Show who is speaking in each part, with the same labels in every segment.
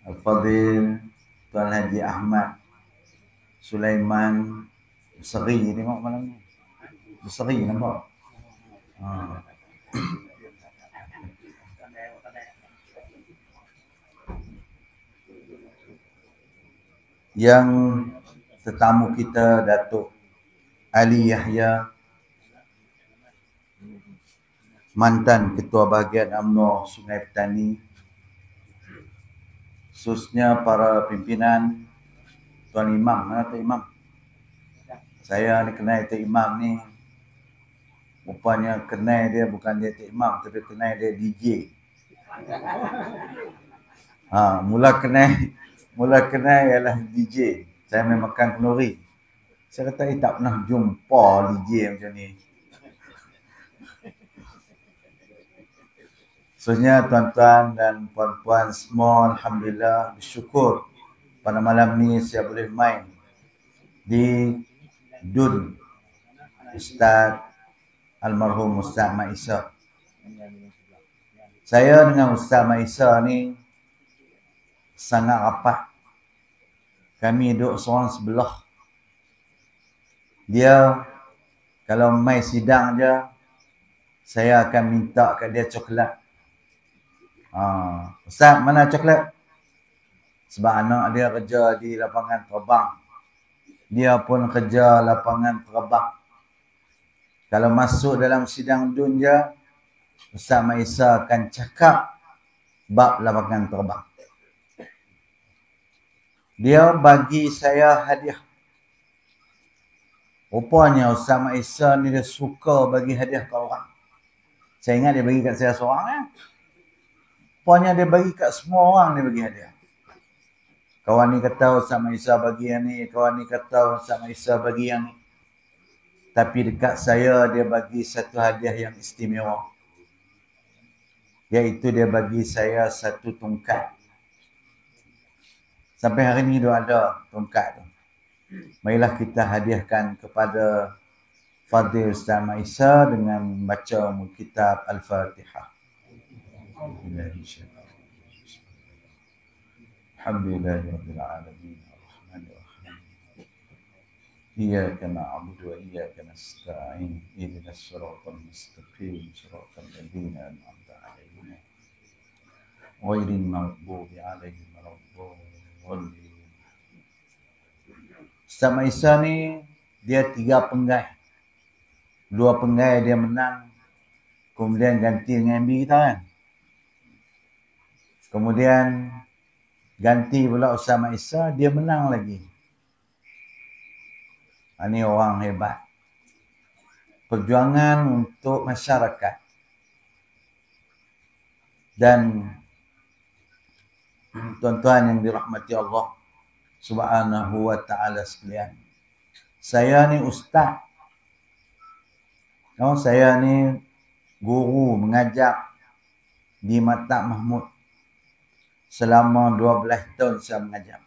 Speaker 1: Al-Fadhil Tuan Haji Ahmad Sulaiman Berseri, tengok malam ni. Berseri nampak. Yang tetamu kita Datuk Ali Yahya, mantan Ketua Bahagian UMNO Sungai Petani, khususnya para pimpinan, Tuan Imam, mana Tuan Imam? Saya ni kenal Tuan Imam ni, rupanya kenal dia bukan dia Tuan Imam, tapi kenal dia DJ. Mula kenal ialah DJ. Saya main makan kenduri. Saya kata, tak pernah jumpa DJ macam ni. Khususnya tuan-tuan dan puan-puan semua, alhamdulillah, bersyukur pada malam ni saya boleh main di Dun Ustaz almarhum Ustaz Maisa. Saya dengan Ustaz Maisa ni sangat rapat. Kami duduk seorang sebelah. Dia kalau mai sidang je, saya akan minta kat dia coklat. Ustaz, mana coklat? Sebab anak dia kerja di lapangan terbang. Dia pun kerja lapangan terbang. Kalau masuk dalam sidang dun je, Ustaz Maisa akan cakap bab lapangan terbang. Dia bagi saya hadiah. Rupanya Ustaz Maisa ni dia suka bagi hadiah ke orang. Saya ingat dia bagi kat saya seorang kan. Rupanya dia bagi kat semua orang, dia bagi hadiah. Kawan ni kata Ustaz Maisa bagi yang ni, kawan ni kata Ustaz Maisa bagi yang ni. Tapi dekat saya dia bagi satu hadiah yang istimewa. Iaitu dia bagi saya satu tongkat. Sampai hari ni dia ada tongkat tu. Marilah kita hadiahkan kepada Fadhil Ustaz Maisa dengan membaca kitab Al-Fatihah. Alhamdulillahirabbil alamin arrahmanir rahim. Iyyaka na'budu wa iyyaka nasta'in. Ihdinas siratal mustaqim, siratal ladzina an'amta 'alaihim ghairil maghdubi 'alaihim waladdallin. Ustaz Maisa ni dia 3 penggai. 2 penggai dia menang, kemudian ganti dengan MB kita kan. Kemudian ganti pula Ustaz Maisa, dia menang lagi. Ini orang hebat. Perjuangan untuk masyarakat. Dan tuan-tuan yang dirahmati Allah Subhanahu wa ta'ala sekalian. Saya ni ustaz. Saya ni guru mengajar di Maktab Mahmud. Selama 12 tahun saya mengajar.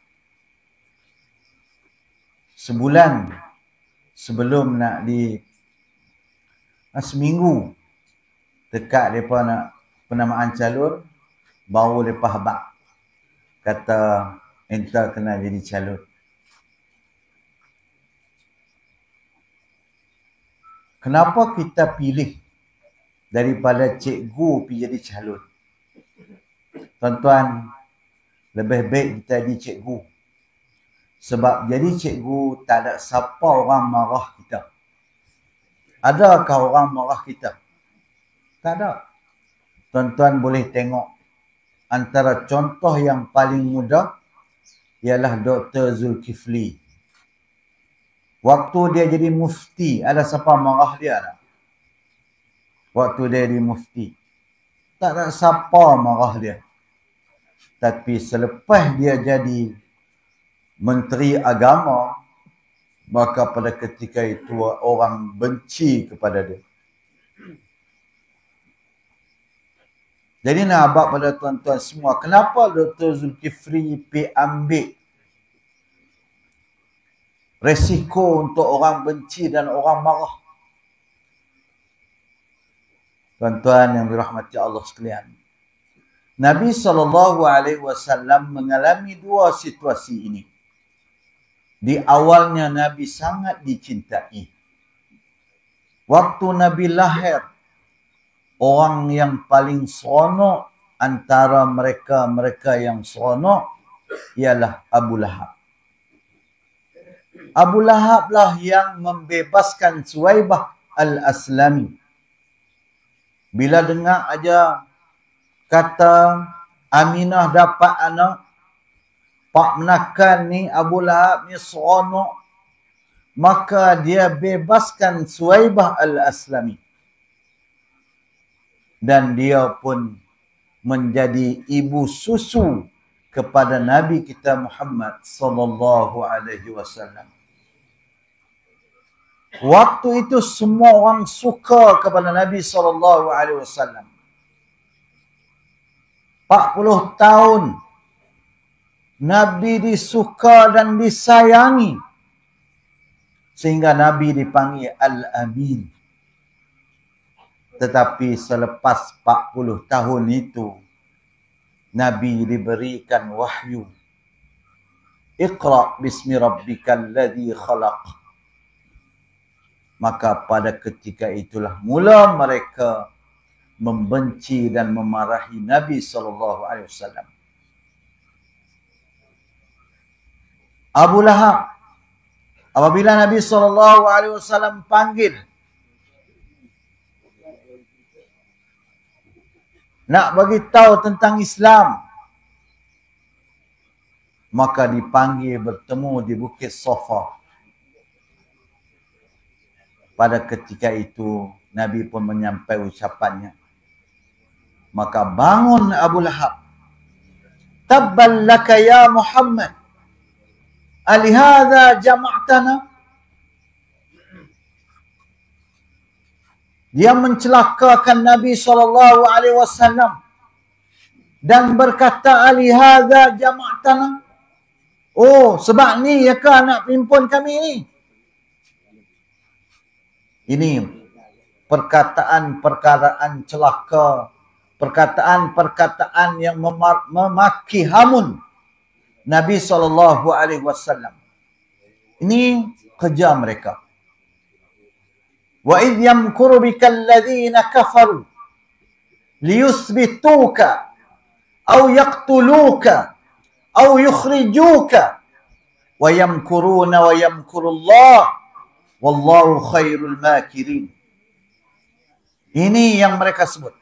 Speaker 1: Sebulan sebelum nak seminggu dekat mereka nak penamaan calon, baru mereka habaq. Kata, enta kena jadi calon. Kenapa kita pilih daripada cikgu pergi jadi calon? Tuan-tuan, lebih baik kita jadi cikgu. Sebab jadi cikgu tak ada siapa orang marah kita. Adakah orang marah kita? Tak ada. Tuan-tuan boleh tengok antara contoh yang paling mudah ialah Dr. Zulkifli. Waktu dia jadi mufti, ada siapa marah dia tak? Waktu dia jadi mufti, tak ada siapa marah dia. Tapi selepas dia jadi Menteri Agama, maka pada ketika itu orang benci kepada dia. Jadi nak abang pada tuan-tuan semua, kenapa Dr. Zulkifli pergi ambil resiko untuk orang benci dan orang marah? Tuan-tuan yang dirahmati Allah sekalian, Nabi SAW mengalami dua situasi ini. Di awalnya Nabi sangat dicintai. Waktu Nabi lahir, orang yang paling seronok antara mereka yang seronok ialah Abu Lahab. Abu Lahab lah yang membebaskan Suwaibah Al-Aslami. Bila dengar aja kata Aminah dapat anak, Pak menakan ni Abu Lahab ni seronok, maka dia bebaskan Suwaibah Al-Aslami. Dan dia pun menjadi ibu susu kepada Nabi kita Muhammad sallallahu alaihi wasallam. Waktu itu semua orang suka kepada Nabi sallallahu alaihi wasallam. 40 tahun Nabi disuka dan disayangi sehingga Nabi dipanggil Al-Amin. Tetapi selepas 40 tahun itu Nabi diberikan wahyu. Iqra bismi rabbikal ladzi khalaq. Maka pada ketika itulah mula mereka membenci dan memarahi Nabi SAW. Abu Lahab, apabila Nabi SAW panggil nak bagi tahu tentang Islam, maka dipanggil bertemu di Bukit Safa. Pada ketika itu Nabi pun menyampaikan ucapannya. Maka bangun Abu Lahab. Tabban laka ya Muhammad. Alihadha jama'tana. Dia mencelakakan Nabi SAW dan berkata, alihadha jama'tana. Oh, sebab ni ya kan nak pimpin kami ni. Ini perkataan-perkataan celaka, perkataan-perkataan yang memaki hamun Nabi SAW. Ini kerja mereka. Wa idh yamkuru bika alladhina kafaru liyuthbituka aw yaqtuluka aw yukhrijuka wa yamkuruna wa yamkurullah wallahu khairul makirin. Ini yang mereka sebut.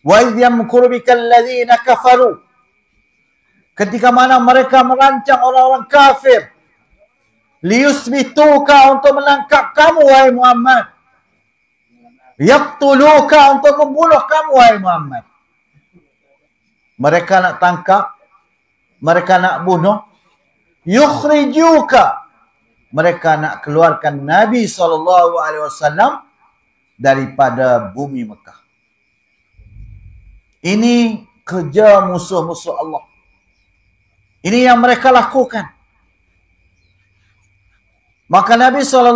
Speaker 1: Wa idh yamkuru bika alladhina kafaru. Ketika mana mereka merancang orang-orang kafir liyusbituka, untuk menangkap kamu wahai Muhammad, yaqtuluka, untuk membunuh kamu wahai Muhammad. Mereka nak tangkap, mereka nak bunuh. Yukhrijuka, mereka nak keluarkan Nabi SAW daripada bumi Mekah. Ini kerja musuh-musuh Allah. Ini yang mereka lakukan. Maka Nabi SAW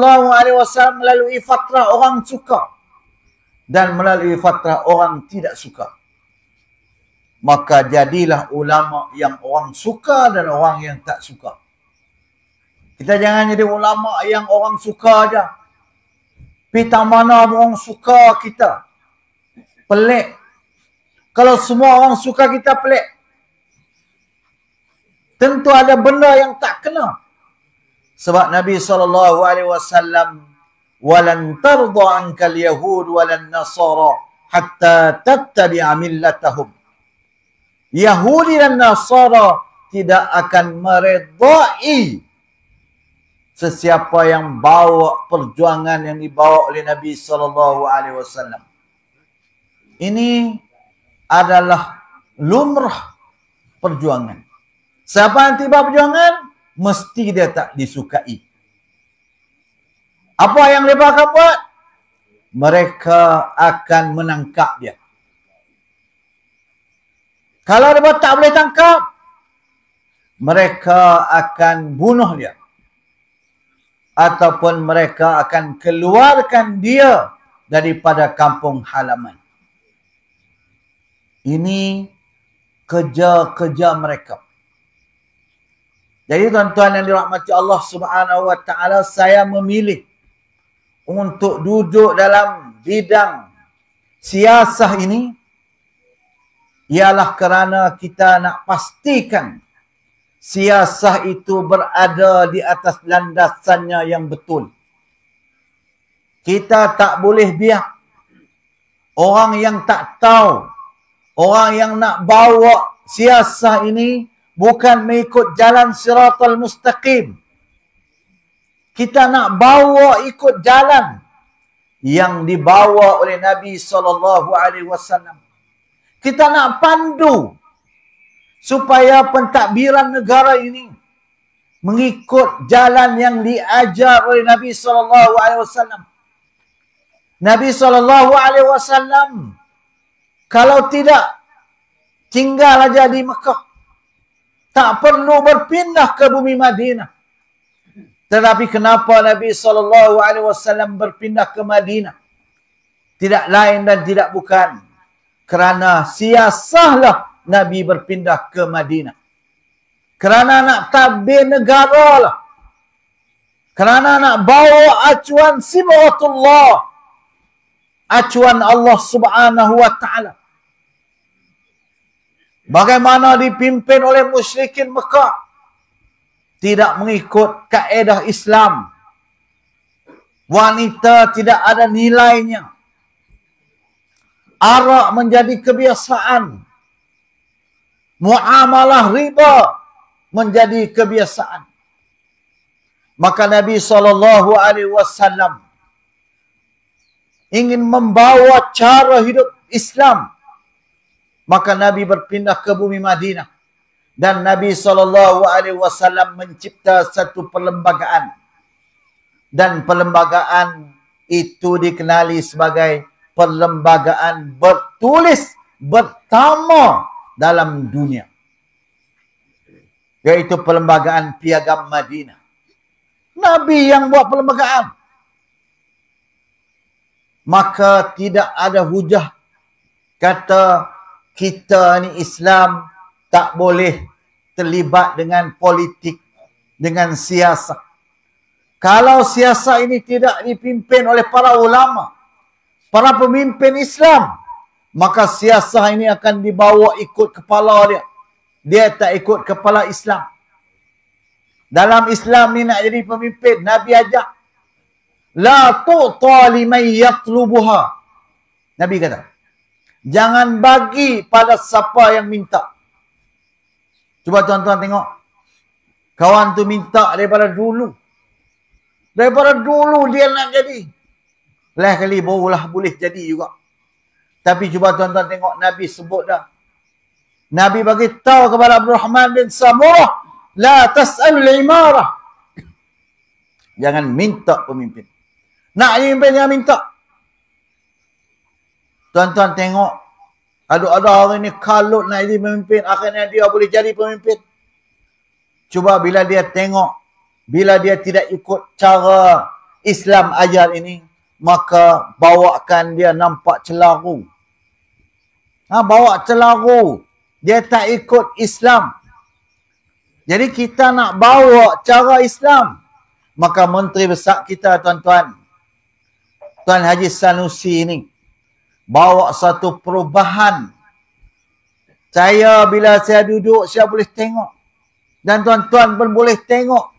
Speaker 1: melalui fatrah orang suka dan melalui fatrah orang tidak suka. Maka jadilah ulama yang orang suka dan orang yang tak suka. Kita jangan jadi ulama yang orang suka aja. Pita mana orang suka kita. Pelik. Kalau semua orang suka kita, pelik. Tentu ada benda yang tak kena. Sebab Nabi SAW, walan tarda ankal yahud walan nasara hatta tattabi'a millatahum. Yahudi dan Nasara tidak akan meredai sesiapa yang bawa perjuangan yang dibawa oleh Nabi SAW. Ini adalah lumrah perjuangan. Siapa yang tiba perjuangan, mesti dia tak disukai. Apa yang mereka akan buat? Mereka akan menangkap dia. Kalau mereka tak boleh tangkap, mereka akan bunuh dia. Ataupun mereka akan keluarkan dia daripada kampung halaman. Ini kerja-kerja mereka. Jadi tuan-tuan yang dirahmati Allah Subhanahu wa taala, saya memilih untuk duduk dalam bidang siasah ini ialah kerana kita nak pastikan siasah itu berada di atas landasannya yang betul. Kita tak boleh biar orang yang tak tahu, orang yang nak bawa siasah ini bukan mengikut jalan siratal mustaqim. Kita nak bawa ikut jalan yang dibawa oleh Nabi SAW. Kita nak pandu supaya pentadbiran negara ini mengikut jalan yang diajar oleh Nabi SAW. Nabi SAW kalau tidak tinggal aja di Mekah, tak perlu berpindah ke bumi Madinah. Tetapi kenapa Nabi SAW berpindah ke Madinah? Tidak lain dan tidak bukan kerana siasahlah Nabi berpindah ke Madinah. Kerana nak tadbir negara lah. Kerana nak bawa acuan sibghatullah, acuan Allah Subhanahu wa taala. Bagaimana dipimpin oleh musyrikin Mekah, tidak mengikut kaedah Islam. Wanita tidak ada nilainya. Arak menjadi kebiasaan. Muamalah riba menjadi kebiasaan. Maka Nabi SAW ingin membawa cara hidup Islam. Maka Nabi berpindah ke bumi Madinah. Dan Nabi SAW mencipta satu perlembagaan. Dan perlembagaan itu dikenali sebagai perlembagaan bertulis pertama dalam dunia. Yaitu perlembagaan Piagam Madinah. Nabi yang buat perlembagaan. Maka tidak ada hujah kata kita ni Islam tak boleh terlibat dengan politik, dengan siasat. Kalau siasat ini tidak dipimpin oleh para ulama, para pemimpin Islam, maka siasat ini akan dibawa ikut kepala dia. Dia tak ikut kepala Islam. Dalam Islam ni nak jadi pemimpin, Nabi ajak, la tu'ta liman yatlubuha. Nabi kata, jangan bagi pada siapa yang minta. Cuba tuan-tuan tengok. Kawan tu minta daripada dulu. Daripada dulu dia nak jadi. Lah kali barulah boleh jadi juga. Tapi cuba tuan-tuan tengok, Nabi sebut dah. Nabi bagi tahu kepada Abdurrahman bin Samurah, la tas'alul imarah. Jangan minta pemimpin. Nak pemimpin jangan minta. Tuan-tuan tengok, ada orang ni kalut nak jadi pemimpin, akhirnya dia boleh jadi pemimpin. Cuba bila dia tengok, bila dia tidak ikut cara Islam ajar ini, maka bawakan dia nampak celaru. Bawa celaru. Dia tak ikut Islam. Jadi kita nak bawa cara Islam. Maka Menteri Besar kita, tuan-tuan, Tuan Haji Sanusi ini, bawa satu perubahan. Bila saya duduk, saya boleh tengok. Dan tuan-tuan pun boleh tengok.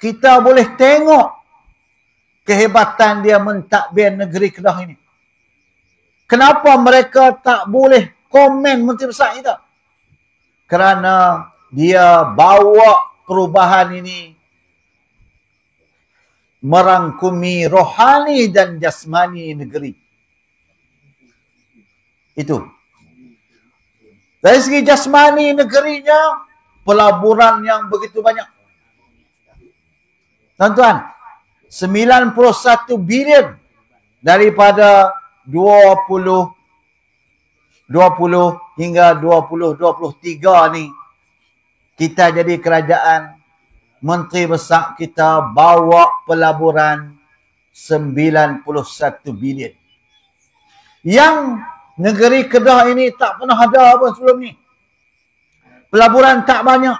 Speaker 1: Kita boleh tengok kehebatan dia mentadbir negeri Kedah ini. Kenapa mereka tak boleh komen Menteri Besar kita? Kerana dia bawa perubahan ini merangkumi rohani dan jasmani negeri. Itu. Dari segi jasmani negerinya, pelaburan yang begitu banyak. Tuan-tuan, 91 bilion daripada 20 hingga 2023 ni, kita jadi kerajaan, Menteri Besar kita bawa pelaburan 91 bilion. Yang Negeri Kedah ini tak pernah ada pun sebelum ni. Pelaburan tak banyak.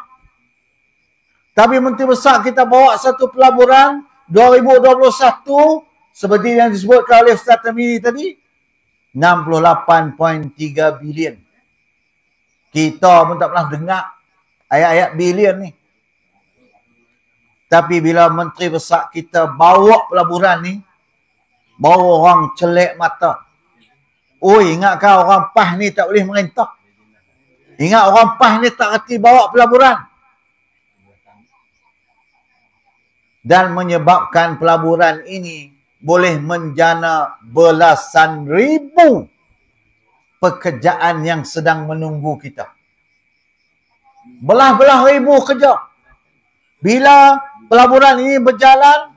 Speaker 1: Tapi Menteri Besar kita bawa satu pelaburan 2021 seperti yang disebutkan oleh Ustaz Tamimi tadi, 68.3 bilion. Kita pun tak pernah dengar ayat-ayat bilion ni. Tapi bila Menteri Besar kita bawa pelaburan ni, bawa orang celek mata. Oi, ingatkah orang PAS ni tak boleh merintah? Ingat orang PAS ni tak reti bawa pelaburan? Dan menyebabkan pelaburan ini boleh menjana belasan ribu pekerjaan yang sedang menunggu kita. Belah-belah ribu kerja. Bila pelaburan ini berjalan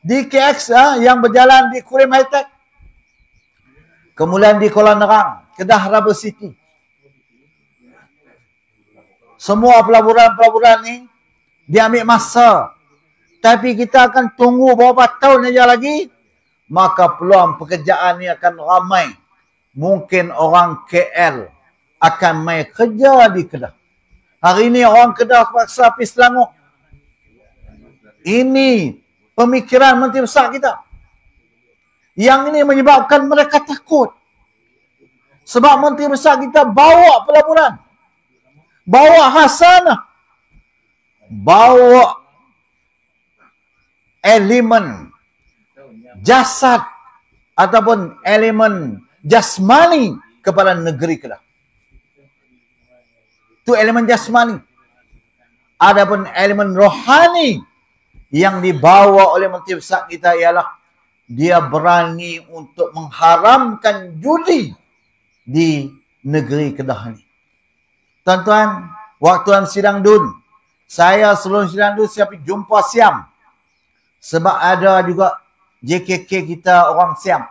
Speaker 1: di KX, yang berjalan di Kurim High-Tech, kemudian di Kuala Nerang, Kedah Rubber City. Semua pelaburan-pelaburan ni dia ambil masa. Tapi kita akan tunggu beberapa tahun saja lagi, maka peluang pekerjaan ni akan ramai. Mungkin orang KL akan mai kerja di Kedah. Hari ini orang Kedah terpaksa pergi Selangor. Ini pemikiran Menteri Besar kita. Yang ini menyebabkan mereka takut. Sebab Menteri Besar kita bawa pelaburan. Bawa hasanah. Bawa elemen jasad ataupun elemen jasmani kepada negeri Kedah. Itu elemen jasmani. Adapun elemen rohani yang dibawa oleh Menteri Besar kita ialah dia berani untuk mengharamkan judi di negeri Kedah ni. Tuan-tuan, waktu sidang DUN, saya sebelum sidang DUN saya pergi jumpa Siam. Sebab ada juga JKK kita orang Siam.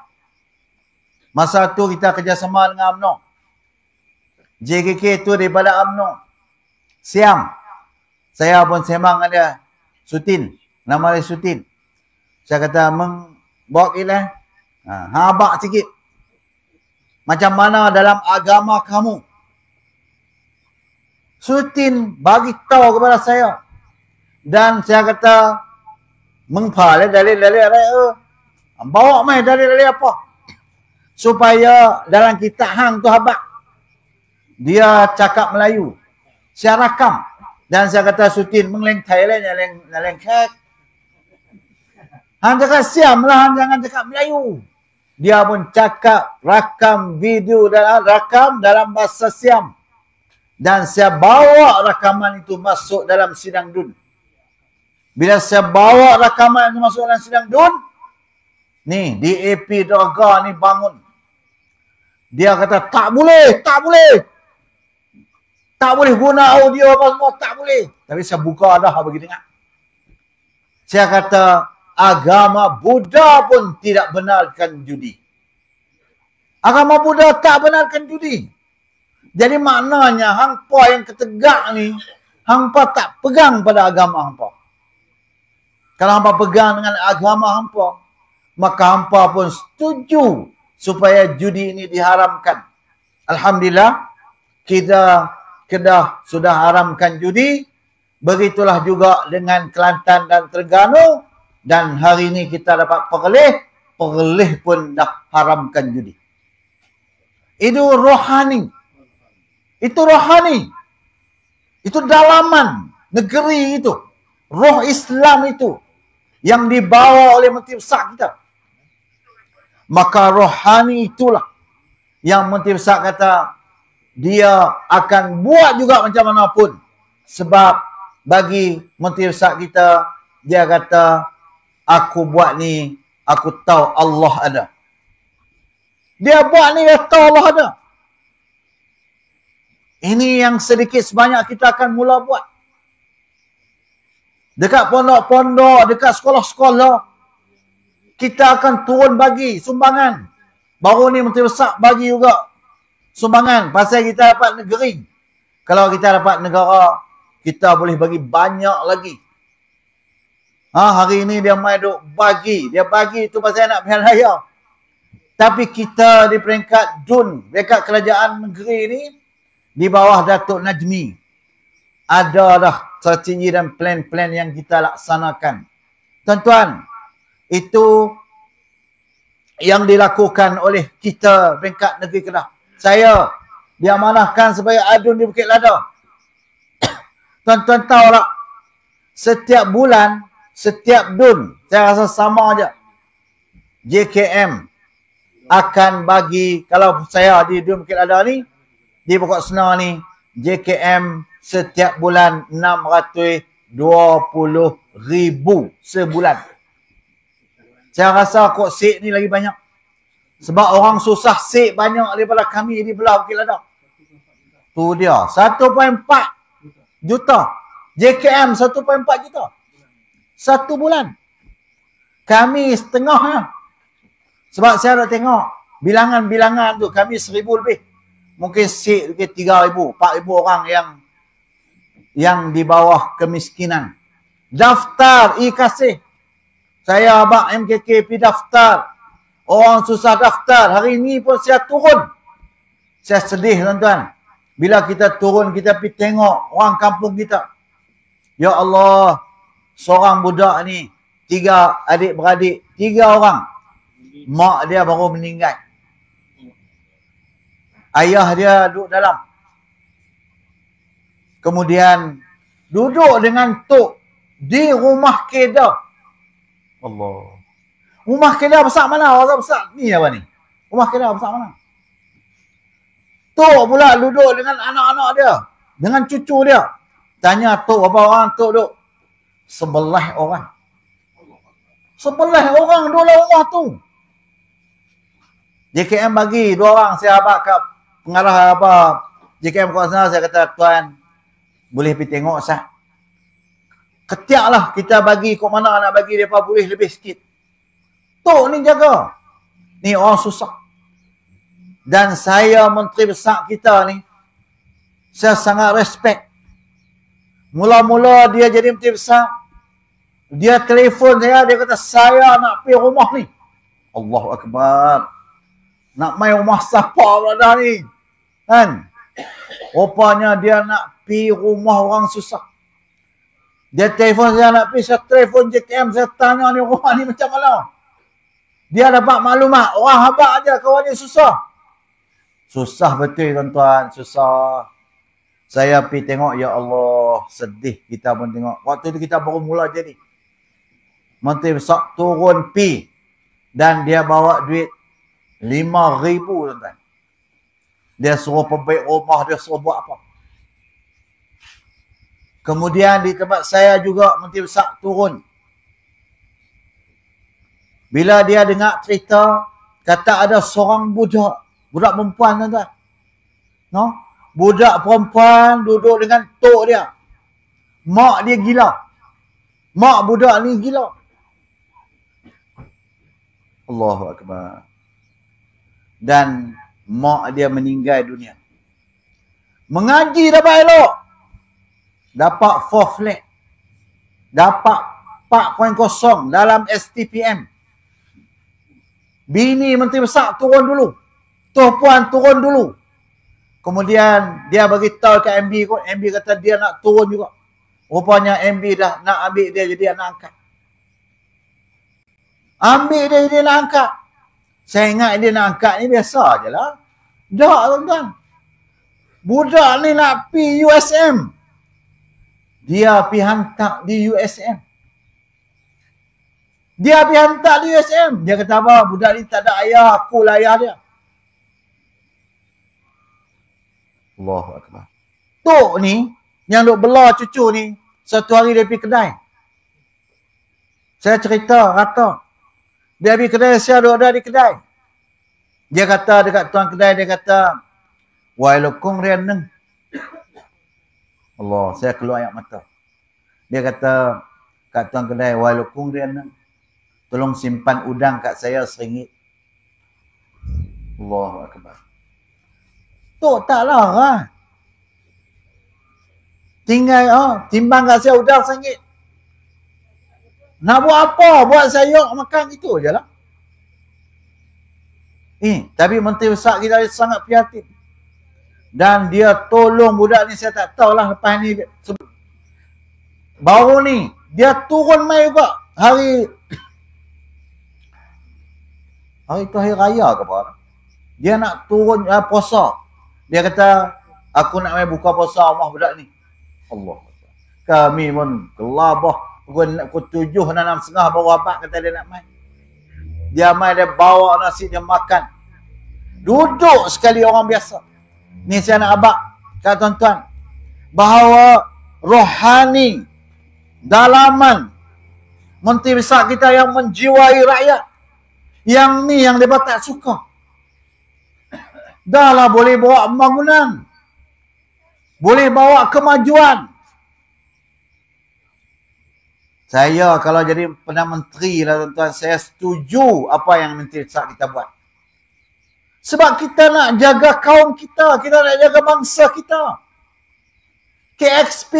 Speaker 1: Masa tu kita kerjasama dengan UMNO. JKK tu daripada UMNO Siam. Saya pun sembang dengan dia, Sutin. Nama dia Sutin. Saya kata, bawa kita. Habak sikit. Macam mana dalam agama kamu? Sutin bagi tahu kepada saya. Dan saya kata, mengpa dalil-dalil bawa mai dalil-dalil apa? Supaya dalam kitab hang tu habak. Dia cakap Melayu. Saya rakam. Dan saya kata Sutin mengeleng Thailand yang kek. Hang cakap Siam lah, hang jangan cakap Melayu. Dia pun cakap rakam video dan rakam dalam bahasa Siam. Dan saya bawa rakaman itu masuk dalam sidang DUN. Bila saya bawa rakaman itu masuk dalam sidang DUN, ni DAP Derga ni bangun. Dia kata tak boleh, tak boleh. Tak boleh guna audio apa semua, tak boleh. Tapi saya buka dah bagi dengar. Saya kata agama Buddha pun tidak benarkan judi. Agama Buddha tak benarkan judi. Jadi maknanya hangpa yang ketegak ni, hangpa tak pegang pada agama hangpa. Kalau hampa pegang dengan agama hampa, maka hampa pun setuju supaya judi ini diharamkan. Alhamdulillah, kita Kedah sudah haramkan judi. Begitulah juga dengan Kelantan dan Terengganu. Dan hari ini kita dapat Perlis. Perlis pun dah haramkan judi. Itu rohani. Itu rohani. Itu dalaman negeri itu. Roh Islam itu. Yang dibawa oleh Menteri Besar kita. Maka rohani itulah yang Menteri Besar kata dia akan buat juga macam mana pun. Sebab bagi Menteri Besar kita, dia kata aku buat ni, aku tahu Allah ada. Dia buat ni, dia tahu Allah ada. Ini yang sedikit sebanyak kita akan mula buat. Dekat pondok-pondok, dekat sekolah-sekolah, kita akan turun bagi sumbangan. Baru ni Menteri Besar bagi juga sumbangan. Pasal kita dapat negeri. Kalau kita dapat negara, kita boleh bagi banyak lagi. Hari ini dia main duk bagi. Dia bagi tu pasal nak pilihan raya. Tapi kita di peringkat DUN, peringkat kerajaan negeri ni, di bawah Datuk Najmi, ada dah strategi dan plan-plan yang kita laksanakan. Tuan-tuan, itu yang dilakukan oleh kita peringkat negeri Kedah. Saya diamanahkan sebagai adun di Bukit Lada. Tuan-tuan tahu tak, setiap bulan, setiap DUN, saya rasa sama aja, JKM akan bagi, kalau saya di DUN Bukit Lada ni, di Pokok Senar ni, JKM setiap bulan 620,000 sebulan. Saya rasa kok sik ni lagi banyak. Sebab orang susah sik banyak daripada kami di belah Bukit Lada. Tu dia, 1.4 juta. JKM 1.4 juta. Satu bulan. Kami setengahnya. Sebab saya dah tengok bilangan-bilangan tu, kami 1,000 lebih. Mungkin sik 3,000, 4,000 orang yang di bawah kemiskinan. Daftar e-kasih. Saya abang MKK pergi daftar. Orang susah daftar. Hari ni pun saya turun. Saya sedih tuan-tuan. Bila kita turun, kita pergi tengok orang kampung kita. Ya Allah, seorang budak ni, 3 adik-beradik, 3 orang. Mak dia baru meninggal. Ayah dia duduk dalam. Kemudian duduk dengan tok di rumah kedah. Allah. Rumah kedah besar mana? Orang besar ni apa ni? Rumah kedah besar mana? Tok pula duduk dengan anak-anak dia, dengan cucu dia. Tanya tok berapa orang? Tok duduk 11 orang. 11 orang duduk dalam rumah tu. JKM bagi 2 orang, saya abang kat pengarah apa JKM kat sana, saya kata, tuan boleh pergi tengok sah. Ketiaklah kita bagi kok mana nak bagi mereka boleh lebih sikit. Tok ni jaga. Ni orang susah. Dan saya menteri besar kita ni, saya sangat respect. Mula-mula dia jadi menteri besar, dia telefon saya, dia kata saya nak pergi rumah ni. Allahu Akbar. Nak main rumah siapa berada ni? Kan? Rupanya dia nak pergi rumah orang susah. Dia telefon saya nak pergi, saya telefon JKM, saya tanya ni rumah ni macam mana. Dia dapat maklumat, orang habaq aja kawan dia susah. Susah betul tuan-tuan, susah. Saya pergi tengok, ya Allah, sedih kita pun tengok. Waktu tu kita baru mula jadi. Menteri besar turun pi dan dia bawa duit 5,000 tuan-tuan. Dia suruh perbaik rumah, dia suruh buat apa. Kemudian di tempat saya juga menteri besar turun. Bila dia dengar cerita, kata ada seorang budak perempuan tuan-tuan. No? Budak perempuan duduk dengan tok dia. Mak dia gila. Mak budak ni gila. Allahu Akbar. Dan mak dia meninggal dunia. Mengaji dapat elok. Dapat 4 flat. Dapat 4.0 dalam STPM. Bini menteri besar turun dulu. Tuh puan turun dulu. Kemudian dia bagi tahu ke MB kot. MB kata dia nak turun juga. Rupanya MB dah nak ambil dia jadi anak angkat. Ambil dia jadi anak angkat. Saya ingat dia nak angkat ni biasa je lah. Tak tuan-tuan. Budak ni nak pergi USM. Dia pergi hantar di USM. Dia pergi hantar di USM. Dia kata apa? Budak ni tak ada ayah. Akulah ayah dia. Allahu Akbar. Tok ni, yang duk belah cucu ni, satu hari dia pergi kedai. Saya cerita, kata. Dia pergi kedai, saya duduk ada di kedai. Dia kata dekat tuan kedai, dia kata, Wailukung rian neng. Allah, saya keluar air mata. Dia kata, kat tuan kedai, Wailukung rian neng. Tolong simpan udang kat saya RM1. Allahu Akbar. Tok tak larang. Tinggal, timbang kat saya udang RM1. Nak buat apa? Buat sayur makan itu je lah. Tapi Menteri Besar kita sangat prihatin. Dan dia tolong budak ni, saya tak tahulah lepas ni. Baru ni, dia turun mai juga. Hari tu hari raya ke apa? Dia nak turun puasa. Dia kata, aku nak mai buka puasa rumah budak ni. Allah. Kami pun gelabah. Pukul 7, 6.30 baru abang kata dia nak mai. Dia mai, dia bawa nasi, dia makan. Duduk sekali orang biasa. Ni saya nak abang, kata tuan-tuan, bahawa rohani, dalaman Menteri Besar kita yang menjiwai rakyat. Yang ni yang mereka tak suka. Dah lah boleh bawa pembangunan. Boleh bawa kemajuan. Saya kalau jadi Perdana Menteri lah tuan-tuan, saya setuju apa yang Menteri Besar kita buat. Sebab kita nak jaga kaum kita. Kita nak jaga bangsa kita. KXP.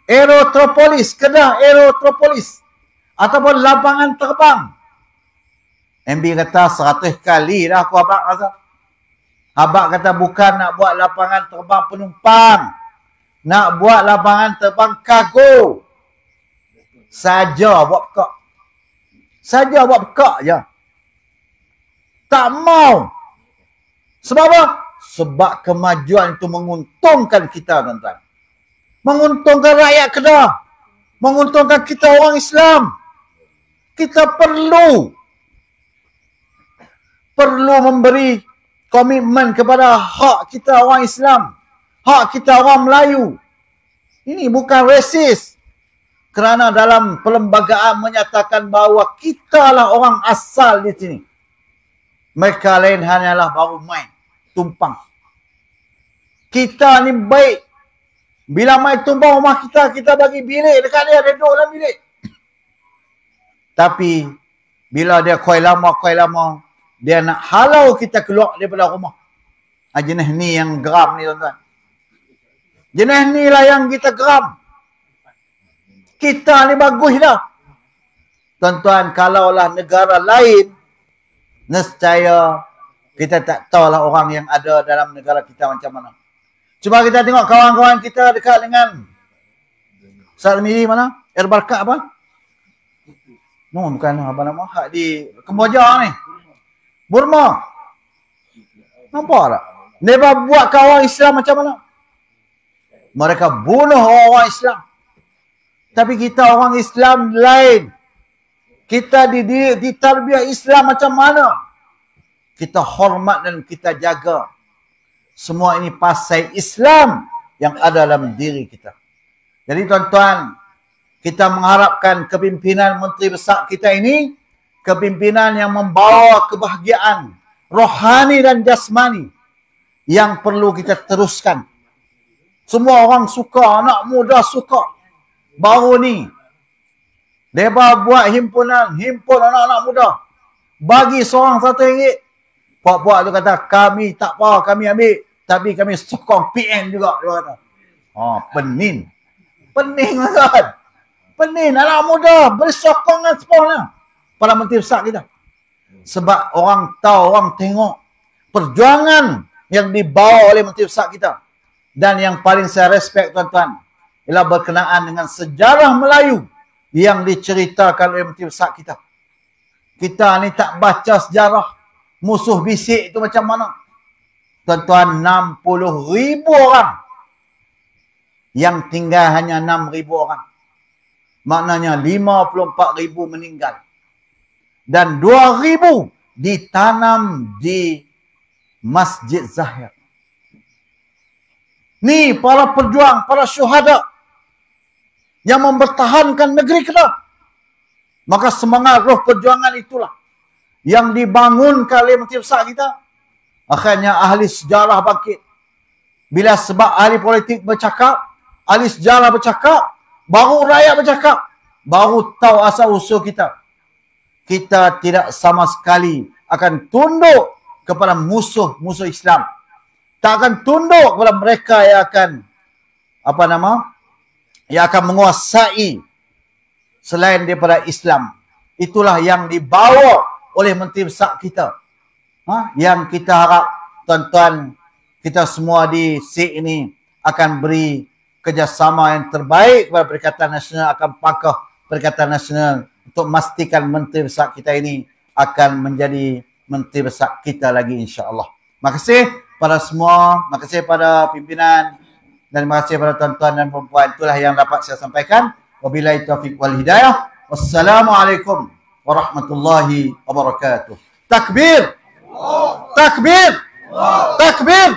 Speaker 1: Aerotropolis. Kedah Aerotropolis. Ataupun lapangan terbang. MB kata 100 kali dah aku abang rasa. Abang kata bukan nak buat lapangan terbang penumpang. Nak buat lapangan terbang kargo. Saja buat pekak. Saja buat pekak je. Tak mau. Sebab apa? Sebab kemajuan itu menguntungkan kita, tuan-tuan. Menguntungkan rakyat Kedah. Menguntungkan kita orang Islam. Kita perlu memberi komitmen kepada hak kita orang Islam. Hak kita orang Melayu. Ini bukan resis. Kerana dalam perlembagaan menyatakan bahawa kita lah orang asal di sini. Mereka lain hanyalah baru main, tumpang. Kita ni baik. Bila main tumpang rumah kita, kita bagi bilik dekat dia, dia duduk dalam bilik. Tapi, bila dia kuai lama, dia nak halau kita keluar daripada rumah. Jenis ni yang geram ni, tuan-tuan. Jenis ni lah yang kita geram. Kita ni bagus dah. Tuan-tuan, kalaulah negara lain, nescaya kita tak tahulah orang yang ada dalam negara kita macam mana. Cuba kita tengok kawan-kawan kita dekat dengan Ustaz Miri mana? Erbarkat apa? No, bukan apa nama? Hak di Kemboja ni. Burma. Nampak tak? Mereka buat kawan Islam macam mana? Mereka bunuh orang Islam. Tapi kita orang Islam lain. Kita ditarbiah Islam macam mana? Kita hormat dan kita jaga. Semua ini pasal Islam yang ada dalam diri kita. Jadi tuan-tuan, kita mengharapkan kepimpinan Menteri Besar kita ini, kepimpinan yang membawa kebahagiaan rohani dan jasmani yang perlu kita teruskan. Semua orang suka, anak muda suka. Baru ni, mereka buat himpun anak-anak muda. Bagi seorang RM1. Puak-puak tu kata, kami tak apa, kami ambil. Tapi kami sokong PN juga. Dia kata. Pening. Pening kan? Pening. Anak muda beri sokongan semua pada Menteri Besar kita. Sebab orang tahu, orang tengok perjuangan yang dibawa oleh Menteri Besar kita. Dan yang paling saya respect tuan-tuan, ialah berkenaan dengan sejarah Melayu yang diceritakan oleh Menteri Besar kita. Kita ni tak baca sejarah musuh bisik itu macam mana. Tuan-tuan, 60,000 orang. Yang tinggal hanya 6,000 orang. Maknanya 54,000 meninggal. Dan 2,000 ditanam di Masjid Zahir. Ni para perjuang, para syuhada yang mempertahankan negeri kita. Maka semangat roh perjuangan itulah yang dibangunkan oleh Menteri Besar kita. Akhirnya ahli sejarah bangkit. Bila sebab ahli politik bercakap, ahli sejarah bercakap, baru rakyat bercakap, baru tahu asal usul kita. Kita tidak sama sekali akan tunduk kepada musuh-musuh Islam. Tak akan tunduk kepada mereka yang akan yang akan menguasai selain daripada Islam. Itulah yang dibawa oleh Menteri Besar kita. Yang kita harap tuan-tuan kita semua di SIG ini akan beri kerjasama yang terbaik kepada Perikatan Nasional, akan pangkah Perikatan Nasional untuk memastikan Menteri Besar kita ini akan menjadi Menteri Besar kita lagi, insya-Allah. Terima kasih pada semua, terima kasih pada pimpinan dan terima kasih pada tuan-tuan dan puan-puan. Itulah yang dapat saya sampaikan. Wabillahi taufiq wal hidayah. Wassalamualaikum warahmatullahi wabarakatuh. Takbir! Takbir! Takbir!